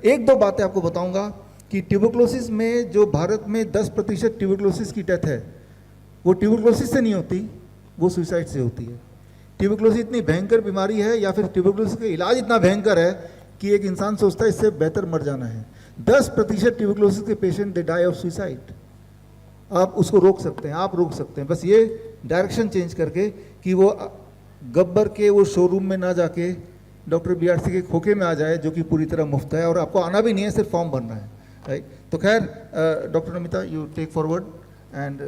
एक दो बातें आपको बताऊंगा कि ट्यूबरक्लोसिस में जो भारत में 10% ट्यूबरक्लोसिस की डेथ है, वो ट्यूबरक्लोसिस से नहीं होती, वो सुसाइड से होती है। ट्यूबरक्लोसिस इतनी भयंकर बीमारी है, या फिर ट्यूबरक्लोसिस का इलाज इतना भयंकर है कि एक इंसान सोचता है इससे बेहतर मर जाना है। 10% ट्यूबरक्लोसिस के patient they die of suicide. आप उसको रोक सकते हैं, आप रोक सकते हैं, बस ये डायरेक्शन चेंज करके कि वो गब्बर के वो शोरूम में ना जाके डॉक्टर बीआरसी के खोखे में आ जाए, जो कि पूरी तरह मुफ्त है और आपको आना भी नहीं है, सिर्फ फॉर्म भरना है, राइट। तो खैर doctor Namita, you take forward and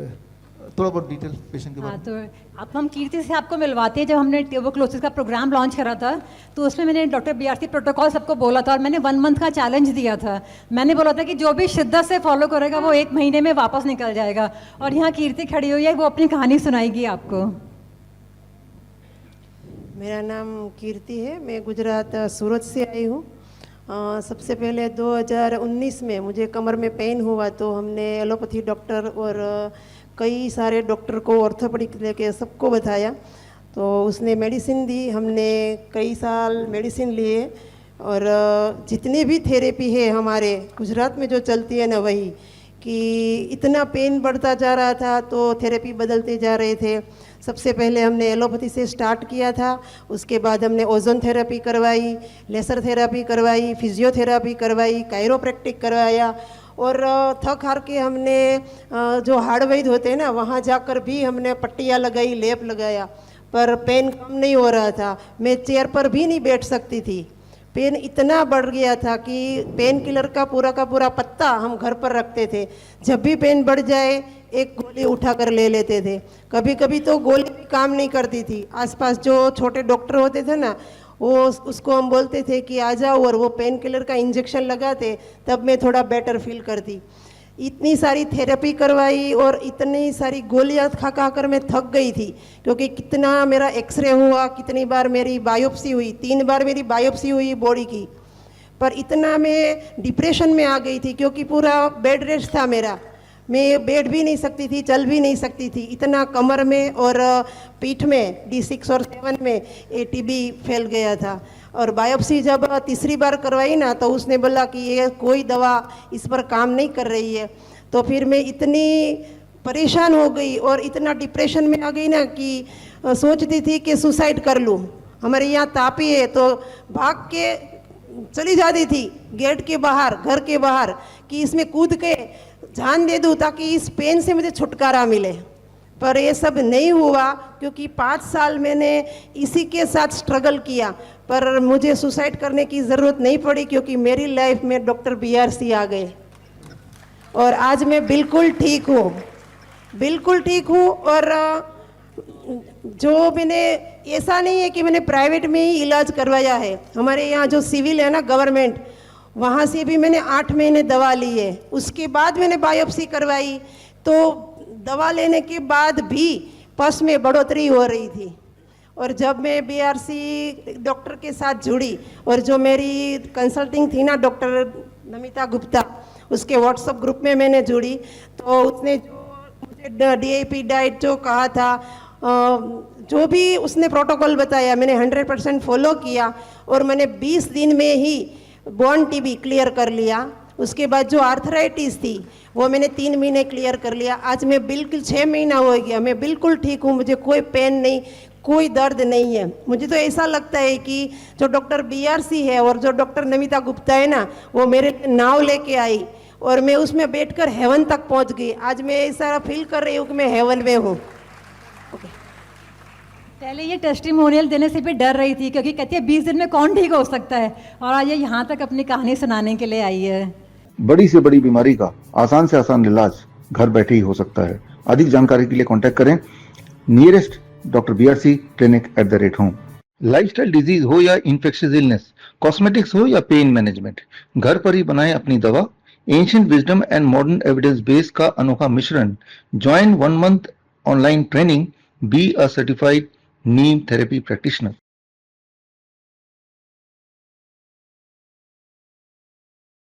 थोड़ा बहुत डिटेल पेशेंट के बारे में। तो अब हम कीर्ति से आपको मिलवाते हैं। जब हमने ट्यूबरक्लोसिस का प्रोग्राम लॉन्च करा था तो उसमें मैंने डॉक्टर बीआरसी प्रोटोकॉल सबको बोला था, और मैंने 1 मंथ का चैलेंज दिया था। मैंने बोला था कि जो भी शिद्दत से फॉलो करेगा वो 1 महीने में वापस निकल जाएगा। और यहाँ कीर्ति खड़ी हुई है, वो अपनी कहानी सुनाएगी आपको। मेरा नाम कीर्ति है, मैं गुजरात सूरत से आई हूँ। सबसे पहले 2019 में मुझे कमर में पेन हुआ, तो हमने एलोपैथी डॉक्टर और कई सारे डॉक्टर को, ऑर्थोपेडिक लेके सबको बताया, तो उसने मेडिसिन दी। हमने कई साल मेडिसिन लिए, और जितनी भी थेरेपी है हमारे गुजरात में जो चलती है ना, वही कि इतना पेन बढ़ता जा रहा था तो थेरेपी बदलते जा रहे थे। सबसे पहले हमने एलोपैथी से स्टार्ट किया था, उसके बाद हमने ओजोन थेरेपी करवाई, लेसर थेरेपी करवाई, फिजियोथेरेपी करवाई, कायरोप्रैक्टिक करवाया, और थक हार के हमने जो हार्ड वैद्य होते हैं ना, वहाँ जाकर भी हमने पट्टियाँ लगाई, लेप लगाया, पर पेन कम नहीं हो रहा था। मैं चेयर पर भी नहीं बैठ सकती थी, पेन इतना बढ़ गया था कि पेन किलर का पूरा पत्ता हम घर पर रखते थे। जब भी पेन बढ़ जाए एक गोली उठा कर ले लेते थे। कभी कभी तो गोली भी काम नहीं करती थी। आसपास जो छोटे डॉक्टर होते थे ना, वो उसको हम बोलते थे कि आ जाओ, और वो पेन किलर का इंजेक्शन लगाते, तब मैं थोड़ा बेटर फील करती। इतनी सारी थेरेपी करवाई और इतनी सारी गोलियां खा खा कर मैं थक गई थी, क्योंकि कितना मेरा एक्सरे हुआ, कितनी बार मेरी बायोप्सी हुई, 3 बार मेरी बायोप्सी हुई बॉडी की, पर इतना मैं डिप्रेशन में आ गई थी, क्योंकि पूरा बेड रेस्ट था मेरा। मैं बैठ भी नहीं सकती थी, चल भी नहीं सकती थी, इतना कमर में और पीठ में D6 और 7 में ATB फैल गया था। और बायोप्सी जब तीसरी बार करवाई ना, तो उसने बोला कि ये कोई दवा इस पर काम नहीं कर रही है। तो फिर मैं इतनी परेशान हो गई और इतना डिप्रेशन में आ गई ना कि सोचती थी कि सुसाइड कर लूँ। हमारे यहाँ तापी है, तो भाग के चली जाती थी गेट के बाहर, घर के बाहर, कि इसमें कूद के जान दे दूँ ताकि इस पेन से मुझे छुटकारा मिले। पर ये सब नहीं हुआ, क्योंकि 5 साल मैंने इसी के साथ स्ट्रगल किया, पर मुझे सुसाइड करने की ज़रूरत नहीं पड़ी, क्योंकि मेरी लाइफ में डॉक्टर बीआरसी आ गए और आज मैं बिल्कुल ठीक हूँ, बिल्कुल ठीक हूँ। और जो मैंने, ऐसा नहीं है कि मैंने प्राइवेट में ही इलाज करवाया है। हमारे यहाँ जो सिविल है ना, गवर्नमेंट, वहाँ से भी मैंने 8 महीने दवा ली है। उसके बाद मैंने बायोप्सी करवाई, तो दवा लेने के बाद भी पस में बढ़ोतरी हो रही थी। और जब मैं बीआरसी डॉक्टर के साथ जुड़ी, और जो मेरी कंसल्टिंग थी ना डॉक्टर नमिता गुप्ता, उसके व्हाट्सएप ग्रुप में मैंने जुड़ी, तो उसने जो मुझे DAP डाइट जो कहा था, जो भी उसने प्रोटोकॉल बताया, मैंने 100% फॉलो किया, और मैंने 20 दिन में ही बोन TB क्लियर कर लिया। उसके बाद जो आर्थराइटिस थी वो मैंने 3 महीने क्लियर कर लिया। आज मैं बिल्कुल 6 महीना हो गया, मैं बिल्कुल ठीक हूँ, मुझे कोई पेन नहीं, कोई दर्द नहीं है। मुझे तो ऐसा लगता है कि जो डॉक्टर बीआरसी है और जो डॉक्टर नमिता गुप्ता है ना, वो मेरे नाव लेके आई और मैं उसमें बैठकर हेवन तक पहुँच गई। आज मैं ऐसा फील कर रही हूँ कि मैं हेवन में हूँ। पहले ये टेस्टिमोनियल देने से भी डर रही थी, क्योंकि कहती है 20 दिन में कौन ठीक हो सकता है, और आज ये यहाँ तक अपनी कहानी सुनाने के लिए आई है। बड़ी से बड़ी बीमारी का आसान से आसान इलाज घर बैठे ही हो सकता है। अधिक जानकारी के लिए कांटेक्ट करें nearest doctor BRC clinic @home। Lifestyle disease हो या इन्फेक्शियस इलनेस, कॉस्मेटिक्स हो या पेन मैनेजमेंट, घर पर ही बनाएं अपनी दवा। Ancient wisdom and modern evidence base का अनोखा मिश्रण। Join 1 month online training, be a certified Neem therapy practitioner.